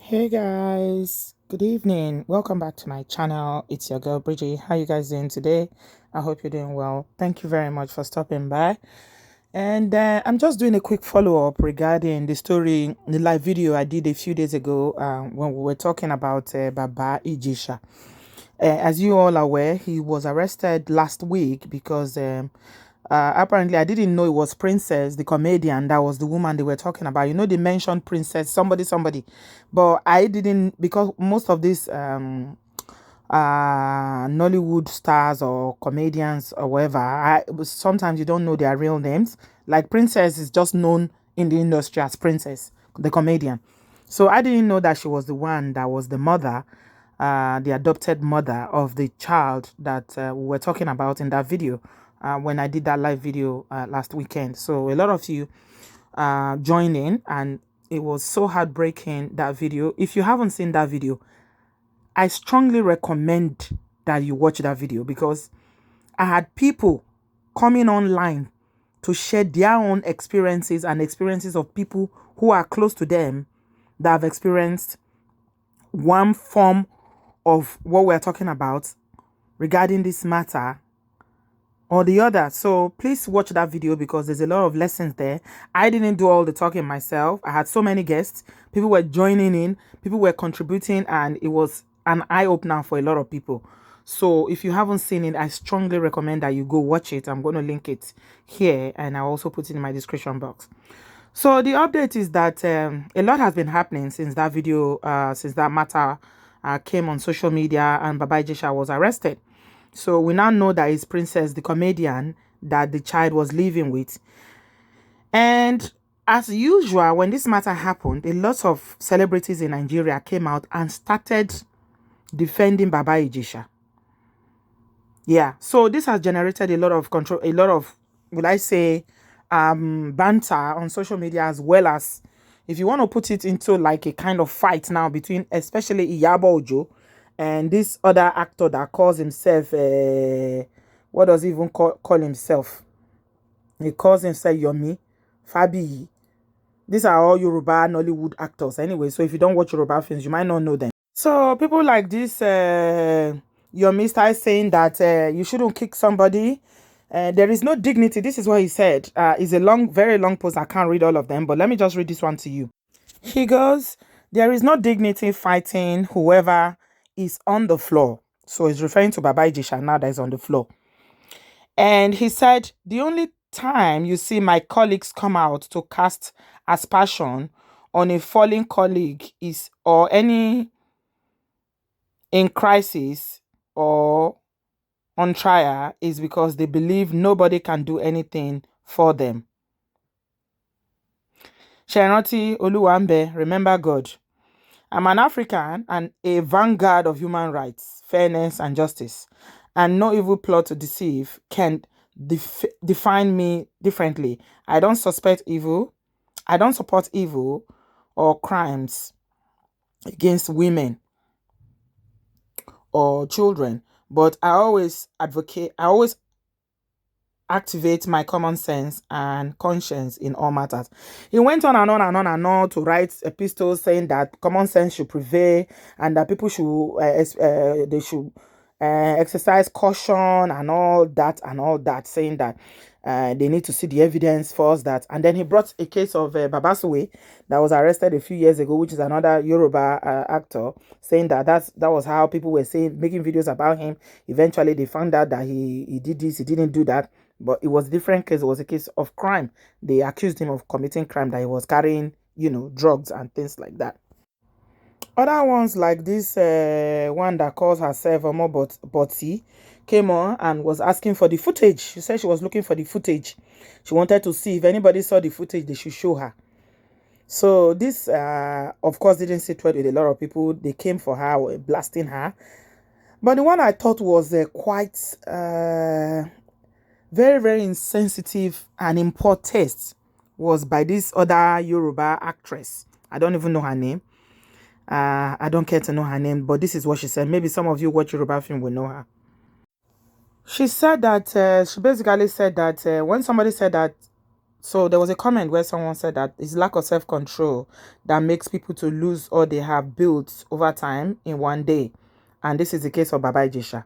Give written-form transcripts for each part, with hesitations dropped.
Hey guys, good evening. Welcome back to my channel. It's your girl Bridget. How you guys doing today? I hope you're doing well. Thank you very much for stopping by. And I'm just doing a quick follow-up regarding the story, the live video I did a few days ago when we were talking about Baba Ijesha. As you all are aware, he was arrested last week because apparently I didn't know it was Princess, the comedian, that was the woman they were talking about. You know, they mentioned Princess, somebody, but I didn't, because most of these Nollywood stars or comedians or whatever, sometimes you don't know their real names. Like Princess is just known in the industry as Princess, the comedian. So I didn't know that she was the one that was the mother, the adopted mother of the child that we were talking about in that video when I did that live video last weekend. So a lot of you joined in, and it was so heartbreaking, that video. If you haven't seen that video, I strongly recommend that you watch that video, because I had people coming online to share their own experiences and experiences of people who are close to them that have experienced one form of what we're talking about regarding this matter or the other. So please watch that video, because there's a lot of lessons there. I didn't do all the talking myself. I had so many guests. People were joining in. People were contributing, and it was an eye-opener for a lot of people. So if you haven't seen it, I strongly recommend that you go watch it. I'm going to link it here, and I'll also put it in my description box. So the update is that a lot has been happening since that video, since that matter came on social media and Baba Ijesha was arrested. So we now know that it's Princess, the comedian, that the child was living with. And as usual, when this matter happened, a lot of celebrities in Nigeria came out and started defending Baba Ijesha. Yeah, so this has generated a lot of control, a lot of, would I say, banter on social media, as well as, if you want to put it into like a kind of fight now between especially Iyabo Ojo and this other actor that calls himself what does he even call himself? He calls himself Yomi Fabi. These are all Yoruba Nollywood actors anyway, so if you don't watch Yoruba films, you might not know them. So people like this Yomi start saying that you shouldn't kick somebody. There is no dignity. This is what he said. It's a long, very long post. I can't read all of them, but let me just read this one to you. He goes, there is no dignity fighting whoever is on the floor. So he's referring to Baba Ijesha now that is on the floor. And he said, the only time you see my colleagues come out to cast aspersion on a fallen colleague is, or any in crisis or on trial, is because they believe nobody can do anything for them. Shenoti Oluwambe, remember God. I'm an African and a vanguard of human rights, fairness, and justice. And no evil plot to deceive can define me differently. I don't suspect evil. I don't support evil or crimes against women or children. But I always activate my common sense and conscience in all matters. He went on and on and on and on to write epistles saying that common sense should prevail and that people should exercise caution and all that, saying that they need to see the evidence first. That, and then he brought a case of Babasuwe that was arrested a few years ago, which is another Yoruba actor, saying that that was how people were saying, making videos about him. Eventually they found out that he did this, he didn't do that. But it was a different case. It was a case of crime. They accused him of committing crime, that he was carrying, drugs and things like that. Other ones like this one that calls herself Omo Botsi came on and was asking for the footage. She said she was looking for the footage. She wanted to see if anybody saw the footage, they should show her. So this, of course, didn't sit well with a lot of people. They came for her, were blasting her. But the one I thought was quite... very, very insensitive and in poor taste was by this other Yoruba actress. I don't even know her name. I don't care to know her name, but this is what she said. Maybe some of you watch Yoruba film will know her. She said that, she basically said that when somebody said that So there was a comment where someone said that it's lack of self-control that makes people to lose all they have built over time in one day. And this is the case of Baba Ijesha.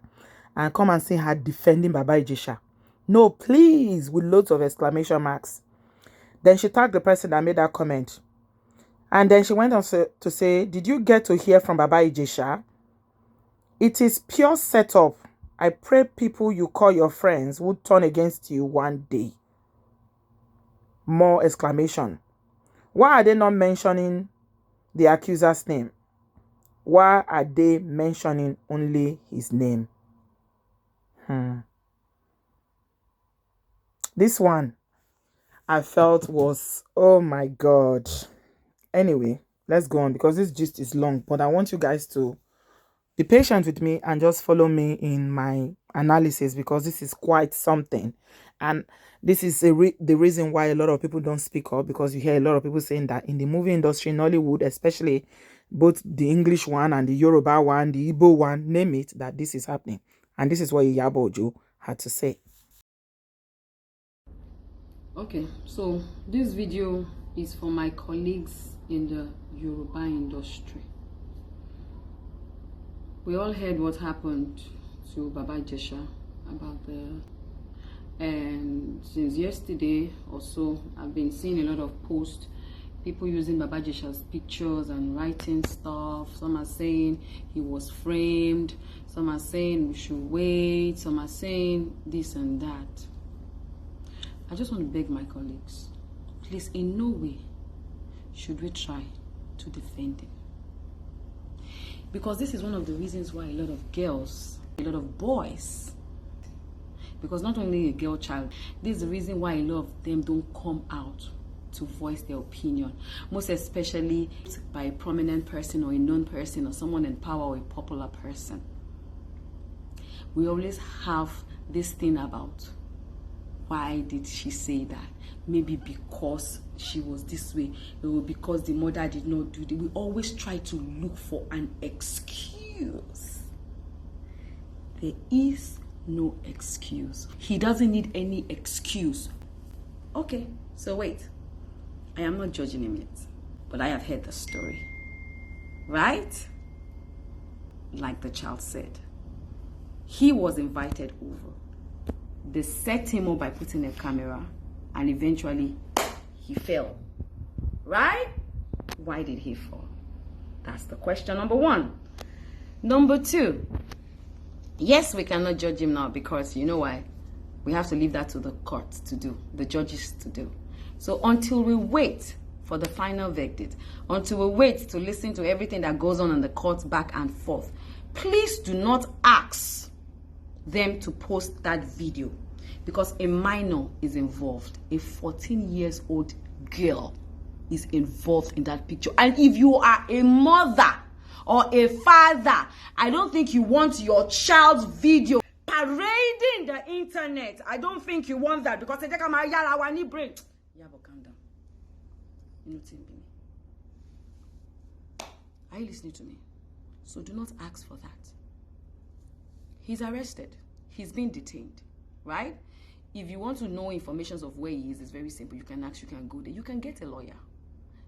And come and see her defending Baba Ijesha. No, please, with loads of exclamation marks. Then she tagged the person that made that comment. And then she went on to say, did you get to hear from Baba Ijesha? It is pure setup. I pray people you call your friends would turn against you one day. More exclamation. Why are they not mentioning the accuser's name? Why are they mentioning only his name? This one I felt was, oh my God. Anyway, let's go on because this gist is long, but I want you guys to be patient with me and just follow me in my analysis because this is quite something. And this is the reason why a lot of people don't speak up, because you hear a lot of people saying that in the movie industry, Nollywood, especially both the English one and the Yoruba one, the Igbo one, name it, that this is happening. And this is what Iyabo Ojo had to say. Okay, so this video is for my colleagues in the Yoruba industry. We all heard what happened to Baba Ijesha about and since yesterday or so, I've been seeing a lot of posts, people using Baba Ijesha's pictures and writing stuff. Some are saying he was framed, some are saying we should wait, some are saying this and that. I just want to beg my colleagues, please, in no way should we try to defend him. Because this is one of the reasons why a lot of girls, a lot of boys, because not only a girl child, this is the reason why a lot of them don't come out to voice their opinion. Most especially by a prominent person or a known person or someone in power or a popular person. We always have this thing about, why did she say that? Maybe because she was this way, or because the mother did not do it. We always try to look for an excuse. There is no excuse. He doesn't need any excuse. Okay, so wait. I am not judging him yet, but I have heard the story. Right? Like the child said, he was invited over. They set him up by putting a camera, and eventually he fell. Right? Why did he fall? That's the question number one. Number two, yes, we cannot judge him now because you know why? We have to leave that to the courts to do, the judges to do. So until we wait for the final verdict, until we wait to listen to everything that goes on in the courts back and forth, please do not ask them to post that video because a minor is involved. A 14-year-old girl is involved in that picture. And if you are a mother or a father, I don't think you want your child's video parading the internet. I don't think you want that because they take my yala brain. Yeah, but calm down. You know, are you listening to me? So do not ask for that. He's arrested. He's been detained, right? If you want to know information of where he is, it's very simple. You can ask, you can go there. You can get a lawyer.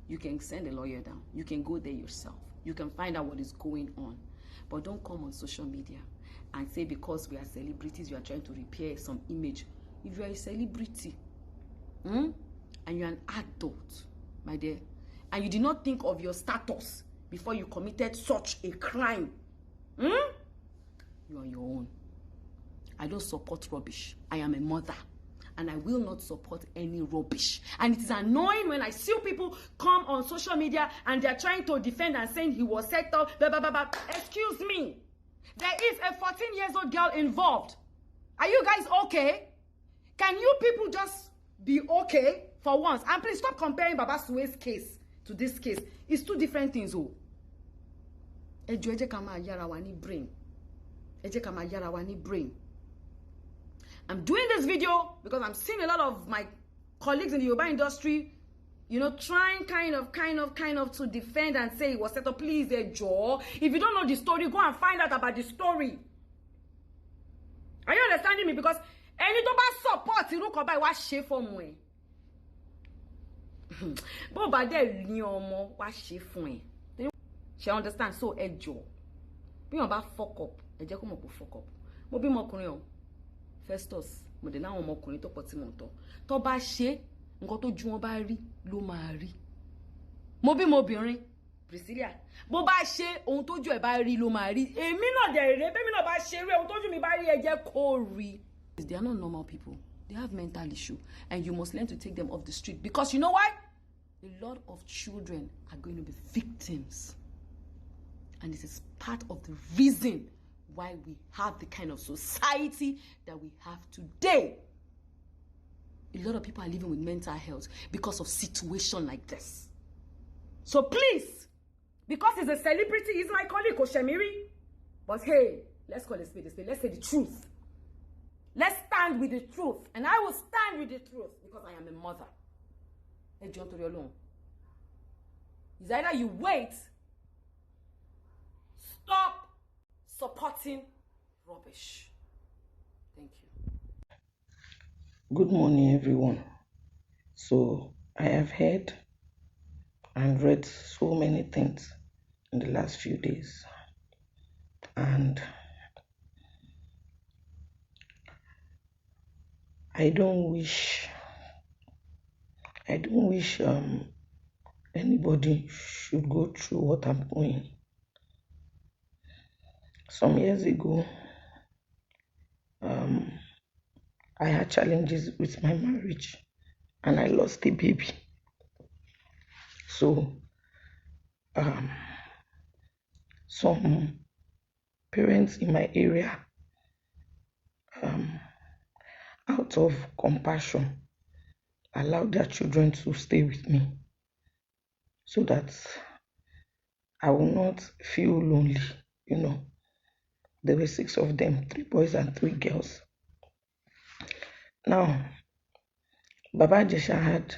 You can send a lawyer down. You can go there yourself. You can find out what is going on. But don't come on social media and say because we are celebrities, you are trying to repair some image. If you are a celebrity, and you're an adult, my dear, and you did not think of your status before you committed such a crime, you are on your own. I don't support rubbish. I am a mother, and I will not support any rubbish. And it is annoying when I see people come on social media and they're trying to defend and saying he was set up, blah, blah, blah, blah. Excuse me. There is a 14-year-old girl involved. Are you guys okay? Can you people just be okay for once? And please stop comparing Baba Sue's case to this case. It's two different things. Brain. I'm doing this video because I'm seeing a lot of my colleagues in the Yoruba industry, you know, trying kind of to defend and say it was set up. Please, Joe. If you don't know the story, go and find out about the story. Are you understanding me? Because any support, you look about what shape for me. Bó bá dẹ̀ ní ọmọ wá ṣe fún ẹ. She understand? So ẹ jọ̀ọ́. Bí wọ́n bá fuck up, ẹ jẹ́ kó mọ̀ pé fuck up. Mo bí ọmọkùnrin o. Festus, mo dé láwọn ọmọkùnrin tó pọ̀ tí mo ń tọ́. Tó bá ṣe nǹkan tó ju wọn bá rí ló máa rí. Mo bí mo obìnrin Priscilla. Bó bá ṣe ohun tójú ẹ̀ bá rí ló máa rí. Èmi náà dẹ̀ rèé, bẹ́ẹ̀ mi náà bá ṣe rí ohun tójú mi bá rí ẹ jẹ́ kó rí. They are not normal people. They have mental issue, and you must learn to take them off the street, because you know why? A lot of children are going to be victims, and this is part of the reason why we have the kind of society that we have today. A lot of people are living with mental health because of situation like this. So please, because he's a celebrity, he's my colleague Oshemiri, but hey, let's call a spade a spade. Let's say the truth. Let's stand with the truth, and I will stand with the truth because I am a mother. Hey, John Toriolong. It's either you wait, stop supporting rubbish. Thank you. Good morning, everyone. So I have heard and read so many things in the last few days, and I don't wish anybody should go through what I'm going. Some years ago, I had challenges with my marriage, and I lost a baby. So some parents in my area, out of compassion, allowed their children to stay with me so that I will not feel lonely. There were 6 of them, 3 boys and 3 girls. Now, Baba Ijesha had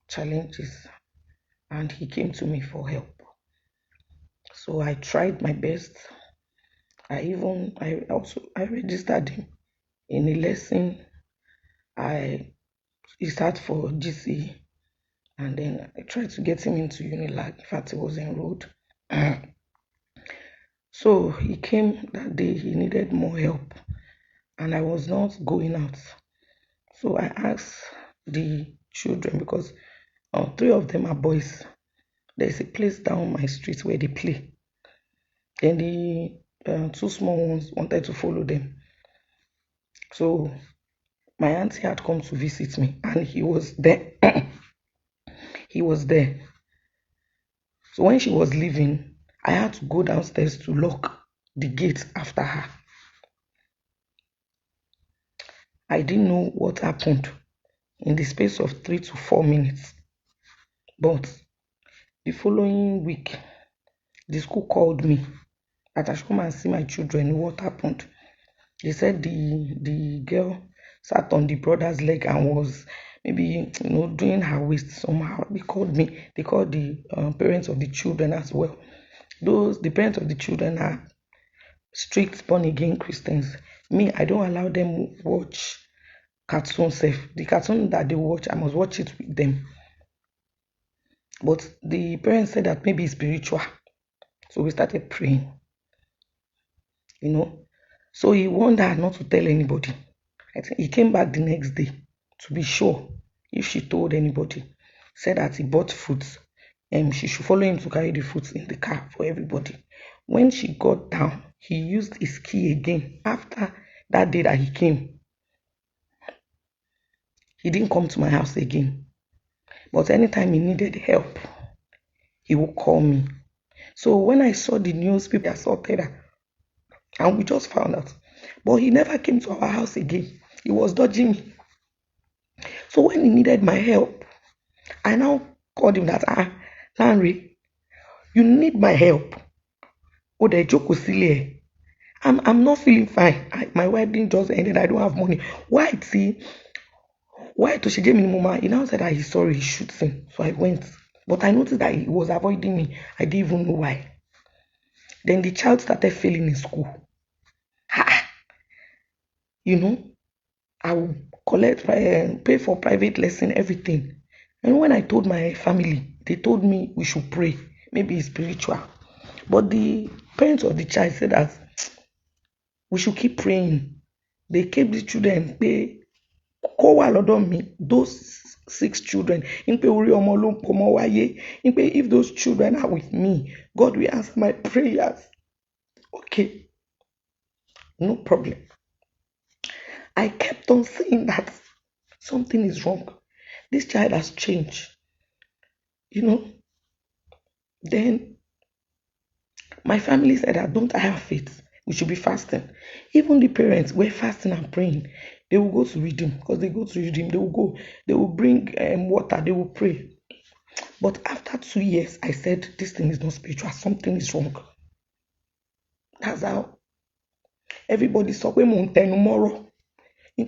challenges, and he came to me for help. So I tried my best. I registered him in a lesson. He started for GC, and then I tried to get him into Unilag. In fact, he was enrolled. So he came that day. He needed more help, and I was not going out. So I asked the children, because 3 of them are boys. There's a place down my street where they play. Then the 2 small ones wanted to follow them. So my auntie had come to visit me, and he was there. He was there. So when she was leaving, I had to go downstairs to lock the gate after her. I didn't know what happened in the space of 3 to 4 minutes. But the following week, the school called me that I should come and see my children. What happened? They said the girl sat on the brother's leg and was maybe doing her waist somehow. They called me. They called the parents of the children as well. The parents of the children are strict born again Christians. Me, I don't allow them watch cartoon safe. The cartoon that they watch, I must watch it with them. But the parents said that maybe it's spiritual. So we started praying. So he warned her not to tell anybody. I think he came back the next day to be sure if she told anybody. Said that he bought fruits, and she should follow him to carry the fruits in the car for everybody. When she got down, he used his key again. After that day that he came, he didn't come to my house again. But anytime he needed help, he would call me. So when I saw the news, people assaulted her, and we just found out. But he never came to our house again. He was dodging me. So when he needed my help, I now called him that, Henry, you need my help. I'm not feeling fine. My wedding just ended. I don't have money. Why to she gave me mama? He now said that he's sorry, he shoots him. So I went. But I noticed that he was avoiding me. I didn't even know why. Then the child started failing in school. I will collect, pay for private lesson, everything. And when I told my family, they told me we should pray, maybe it's spiritual. But the parents of the child said that we should keep praying. They kept the children. They call on me, those 6 children. If those children are with me, God will answer my prayers. Okay, no problem. I kept on saying that something is wrong. This child has changed. Then my family said that don't I have faith? We should be fasting. Even the parents were fasting and praying. They will go to redeem because they go to redeem. They will go. They will bring water. They will pray. But after 2 years, I said this thing is not spiritual. Something is wrong. That's how everybody saw pé mò ń tẹnu mọ́rọ̀.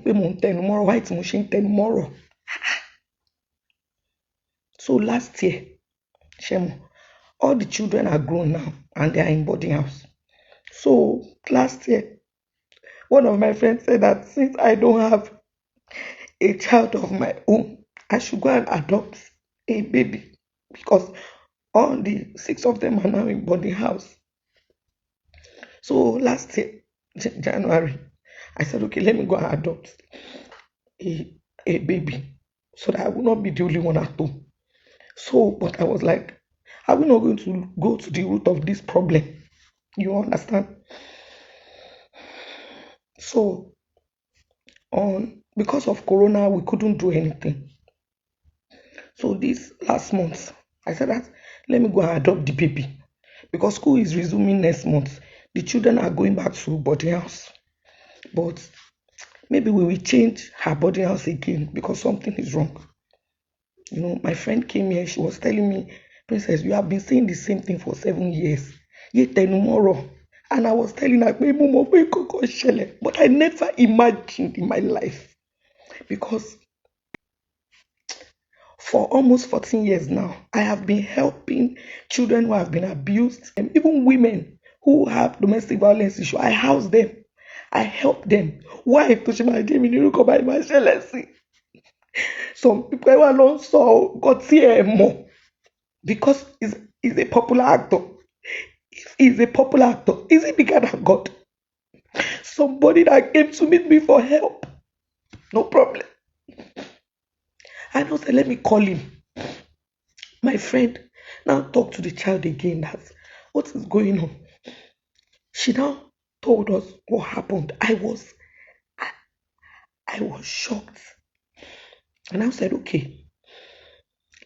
Pé mò ń tẹnu mọ́rọ̀. Why tí mo ṣe ń tẹnu mọ́rọ̀? So last year, Shemo, all the children are grown now and they are in boarding house. So last year, one of my friends said that since I don't have a child of my own, I should go and adopt a baby because all the 6 of them are now in boarding house. So last year, January, I said, okay, let me go and adopt a baby so that I will not be the only one at home. So, but I was like, are we not going to go to the root of this problem? You understand? So, because of Corona, we couldn't do anything. So this last month, I said that let me go and adopt the baby because school is resuming next month. The children are going back to boarding house, but maybe we will change her boarding house again because something is wrong. My friend came here. She was telling me, Princess, you have been saying the same thing for 7 years. Yet tomorrow. And I was telling her, but I never imagined in my life because for almost 14 years now, I have been helping children who have been abused and even women who have domestic violence issue. I house them. I help them. Why? Some people don't saw God see more because he's a popular actor. If he's a popular actor, is he bigger than God? Somebody that came to meet me for help, no problem. I now said, let me call him. My friend now talked to the child again. That what is going on? She now told us what happened. I was shocked. And I said, okay,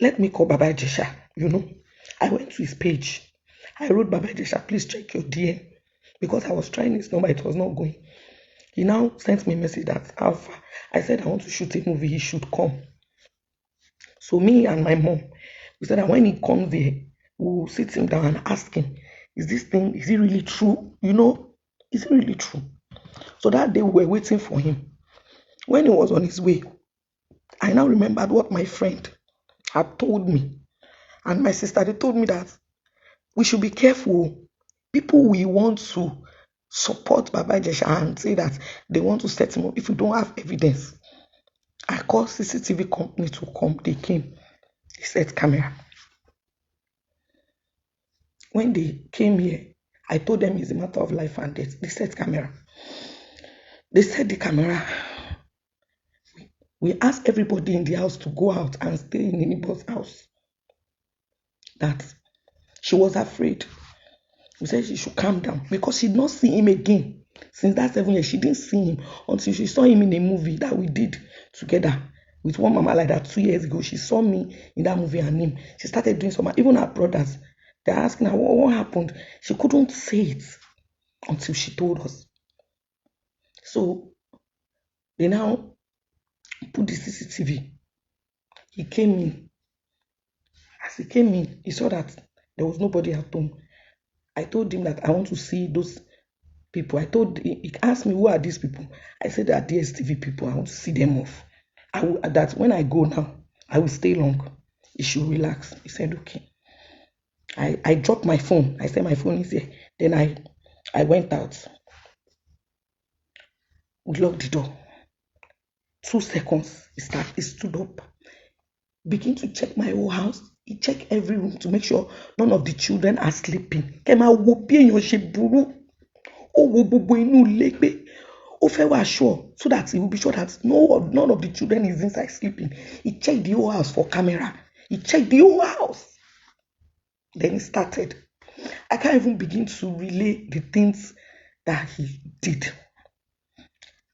let me call Baba Ijesha. I went to his page. I wrote, Baba Ijesha, please check your DM. Because I was trying his number, it was not going. He now sent me a message that Alpha. I said, I want to shoot a movie, he should come. So me and my mom, we said that when he comes there, we'll sit him down and ask him, is it really true? Is it really true? So that day we were waiting for him. When he was on his way, I now remembered what my friend had told me. And my sister, they told me that we should be careful. People we want to support Baba Ijesha and say that they want to set him up if we don't have evidence. I called CCTV company to come. They came. They set camera. When they came here, I told them it's a matter of life and death. They set camera. They set the camera. We asked everybody in the house to go out and stay in the neighbor's house. That she was afraid. We said she should calm down because she did not see him again. Since that 7 years, she didn't see him until she saw him in a movie that we did together with one mama like that 2 years ago. She saw me in that movie and him. She started doing something. Even her brothers, they're asking her what happened. She couldn't say it until she told us. So they now put the CCTV. He came in. As he came in, he saw that there was nobody at home. I told him that I want to see those people. He asked me, who are these people? I said, they are DSTV people. I want to see them off. That when I go now, I will stay long. He should relax. He said, okay. I dropped my phone. I said, my phone is here. Then I went out. We locked the door. 2 seconds, he stood up. begin to check my whole house. He checked every room to make sure none of the children are sleeping. Kẹ́ máa wo bí èèyàn ṣe burú. Ó wo gbogbo inú ilé pé ó fẹ́ wà sure so that he will be sure that none of the children is inside sleeping. He checked the whole house for camera. He checked the whole house. Then he started. I can't even begin to relay the things that he did.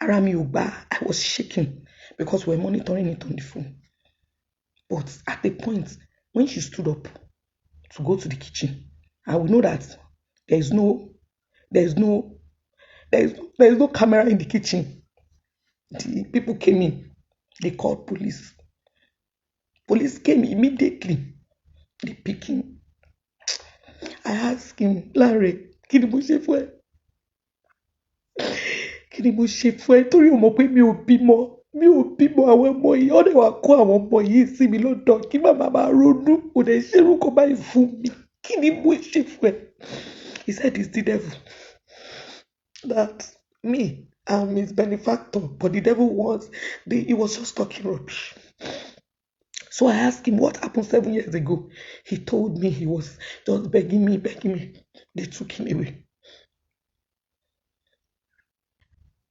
Ara mi ò gbà. I was shaking because we're monitoring it on the phone. But at the point when she stood up to go to the kitchen, and we know that there is no camera in the kitchen. The people came in. They called police. Police came immediately. They picked him. I asked him, Larry, kí ni mo ṣe fún ẹ? Kí ni mo ṣe fún ẹ? Torí o mọ̀ pé mi ò bímọ àwọn ọmọ yìí. Ó dẹ̀ wá kó àwọn ọmọ yìí sí mi lọ́dọ̀ kí màmá máa ronú. Kò dẹ̀ ṣerú kó báyìí fún mi. Kí ni mo ṣe fún ẹ? He said it's the devil. That me, I'm his benefactor, but the devil he was just talking rubbish. So I asked him what happened 7 years ago. He told me he was just begging me. They took him away.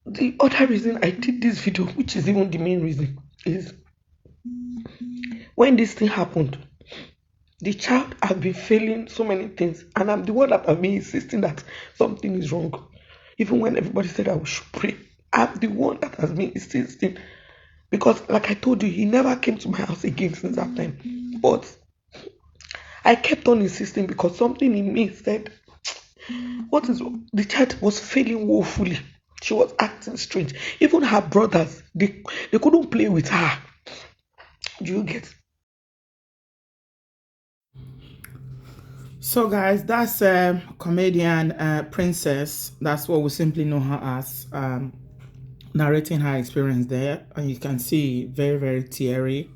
The other reason I did this video, which is even the main reason, is when this thing happened, the child had been failing so many things, and I'm the one that has been insisting that something is wrong. Even when everybody said I should pray, I'm the one that has been insisting. Because like I told you, he never came to my house again since that time. But I kept on insisting because something in me said, what is wrong? The child was failing woefully. She was acting strange. Even her brothers, they couldn't play with her. Do you get? So guys, that's comedian Princess. That's what we simply know her as, narrating her experience there. And you can see very, very teary.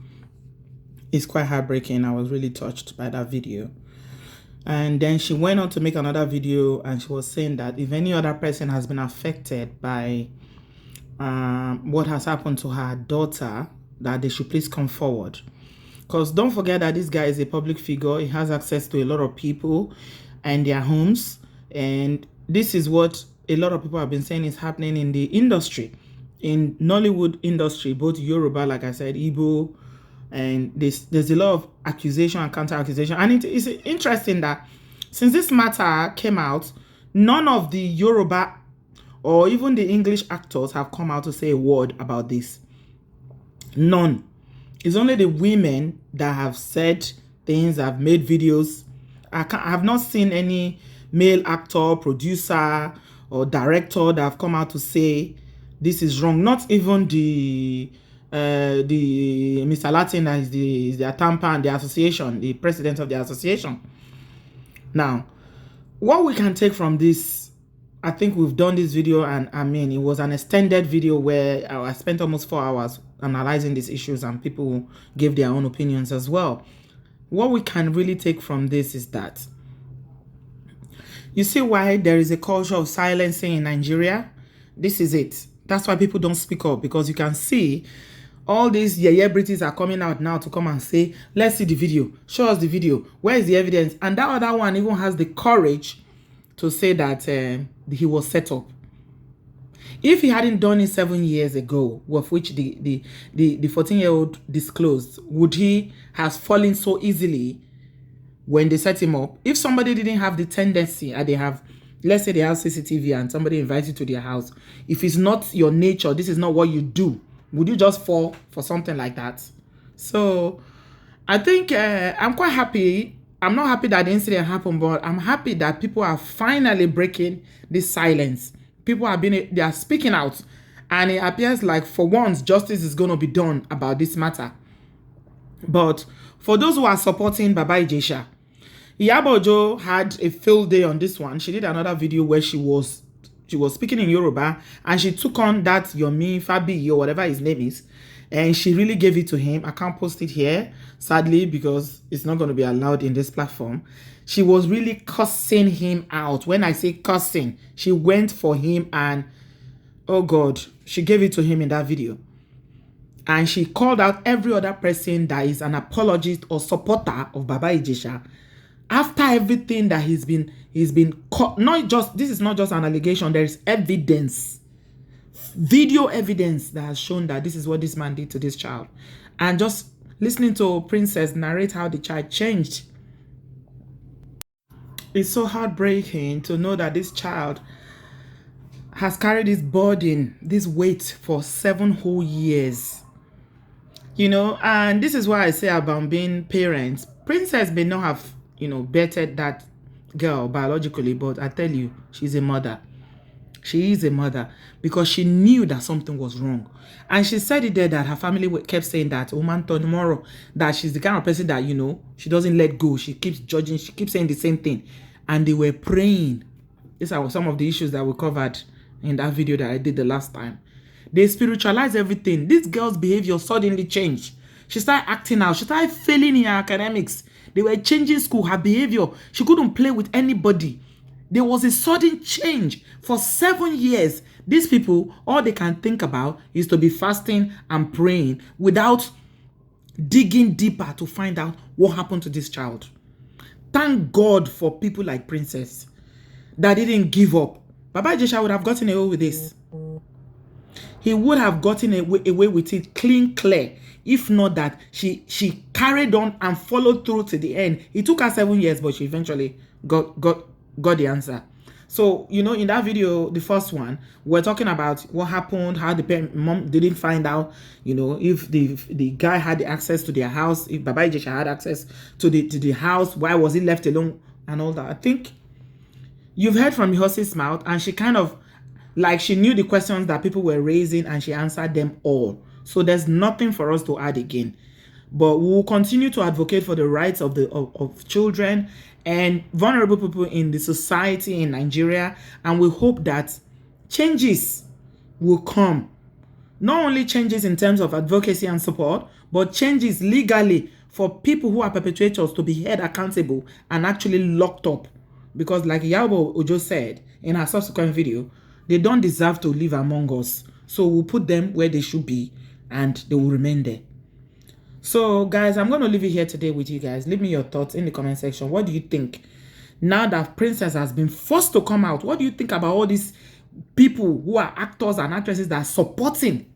It's quite heartbreaking. I was really touched by that video. And then she went on to make another video, and she was saying that if any other person has been affected by what has happened to her daughter, that they should please come forward. Because don't forget that this guy is a public figure. He has access to a lot of people and their homes. And this is what a lot of people have been saying is happening in the industry, in Nollywood industry, both Yoruba, like I said, Igbo, and there's a lot of accusation and counter accusation. And it is interesting that since this matter came out, none of the Yoruba or even the English actors have come out to say a word about this. None. It's only the women that have said things, have made videos. I have not seen any male actor, producer, or director that have come out to say this is wrong. Not even the Mr. Latin, that is the Atampa and the association, the president of the association. Now, what we can take from this, I think we've done this video, and I mean, it was an extended video where I spent almost 4 hours analyzing these issues, and people gave their own opinions as well. What we can really take from this is that you see why there is a culture of silencing in Nigeria. This is it. That's why people don't speak up, because you can see all these celebrities are coming out now to come and say, let's see the video, show us the video, where is the evidence? And that other one even has the courage to say that he was set up. If he hadn't done it 7 years ago, with which the 14-year-old disclosed, would he have fallen so easily when they set him up? If somebody didn't have the tendency, and they have, let's say they have CCTV and somebody invites you to their house, if it's not your nature, this is not what you do, would you just fall for something like that? So I think I'm quite happy. I'm not happy that the incident happened, but I'm happy that people are finally breaking this silence. People they are speaking out, and it appears like for once justice is going to be done about this matter. But for those who are supporting Baba Ijesha, Iyabo Ojo had a field day on this one. She did another video where she was speaking in Yoruba, and she took on that Yomi Fabi or whatever his name is, and she really gave it to him. I can't post it here, sadly, because it's not going to be allowed in this platform. She was really cussing him out. When I say cussing, she went for him, and oh God, she gave it to him in that video. And she called out every other person that is an apologist or supporter of Baba Ijesha. After everything that he's been caught, not just, this is not just an allegation, there is evidence, video evidence that has shown that this is what this man did to this child. And just listening to Princess narrate how the child changed, it's so heartbreaking to know that this child has carried this burden, this weight for 7 whole years. You know, and this is why I say about being parents. Princess may not have, you know, bettered that girl biologically, but I tell you, she's a mother. She is a mother because she knew that something was wrong. And she said it there that her family kept saying that, woman tomorrow, that she's the kind of person that, you know, she doesn't let go. She keeps judging. She keeps saying the same thing. And they were praying. These are some of the issues that we covered in that video that I did the last time. They spiritualize everything. This girl's behavior suddenly changed. She started acting out. She started failing in her academics. They were changing school. Her behavior, she couldn't play with anybody. There was a sudden change. For 7 years, these people, all they can think about is to be fasting and praying without digging deeper to find out what happened to this child. Thank God for people like Princess that didn't give up. Baba Ijesha would have gotten away with this. He would have gotten away with it clear, if not that she carried on and followed through to the end. It took her 7 years, but she eventually got the answer. So, you know, in that video, the first one, we're talking about what happened, how the mom didn't find out, you know, if the guy had access to their house, if Baba Ijesha had access to the house, why was he left alone and all that. I think you've heard from the horse's mouth, and she kind of, like, she knew the questions that people were raising and she answered them all. So there's nothing for us to add again. But we will continue to advocate for the rights of children and vulnerable people in the society in Nigeria. And we hope that changes will come. Not only changes in terms of advocacy and support, but changes legally for people who are perpetrators to be held accountable and actually locked up. Because like Yabo Ojo said in her subsequent video, they don't deserve to live among us. So we'll put them where they should be and they will remain there. So guys, I'm going to leave it here today with you guys. Leave me your thoughts in the comment section. What do you think? Now that Princess has been forced to come out, what do you think about all these people who are actors and actresses that are supporting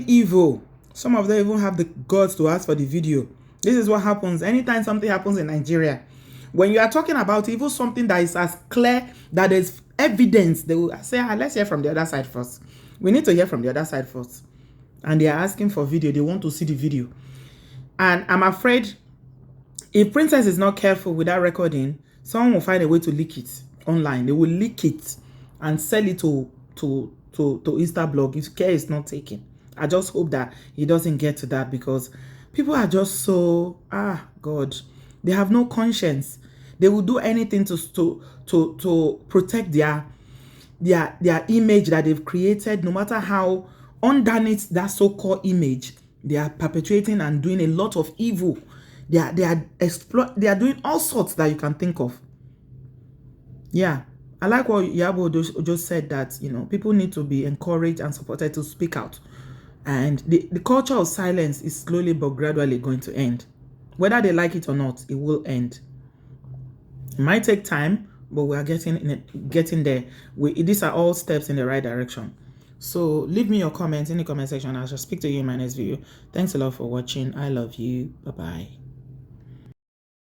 evil? Some of them even have the guts to ask for the video. This is what happens anytime something happens in Nigeria. When you are talking about evil, something that is as clear that there's evidence, they will say, let's hear from the other side first. We need to hear from the other side first. And they are asking for video. They want to see the video. And I'm afraid if Princess is not careful with that recording, someone will find a way to leak it online. They will leak it and sell it to Instablog if care is not taken. I just hope that he doesn't get to that, because people are just so, God, they have no conscience. They will do anything to protect their image that they've created, no matter how underneath that so-called image, they are perpetrating and doing a lot of evil. They are doing all sorts that you can think of. Yeah, I like what Yabo just said, that, you know, people need to be encouraged and supported to speak out. And the culture of silence is slowly but gradually going to end. Whether they like it or not, it will end. It might take time, but we are getting there. These are all steps in the right direction. So leave me your comments in the comment section. I shall speak to you in my next video. Thanks a lot for watching. I love you. Bye-bye.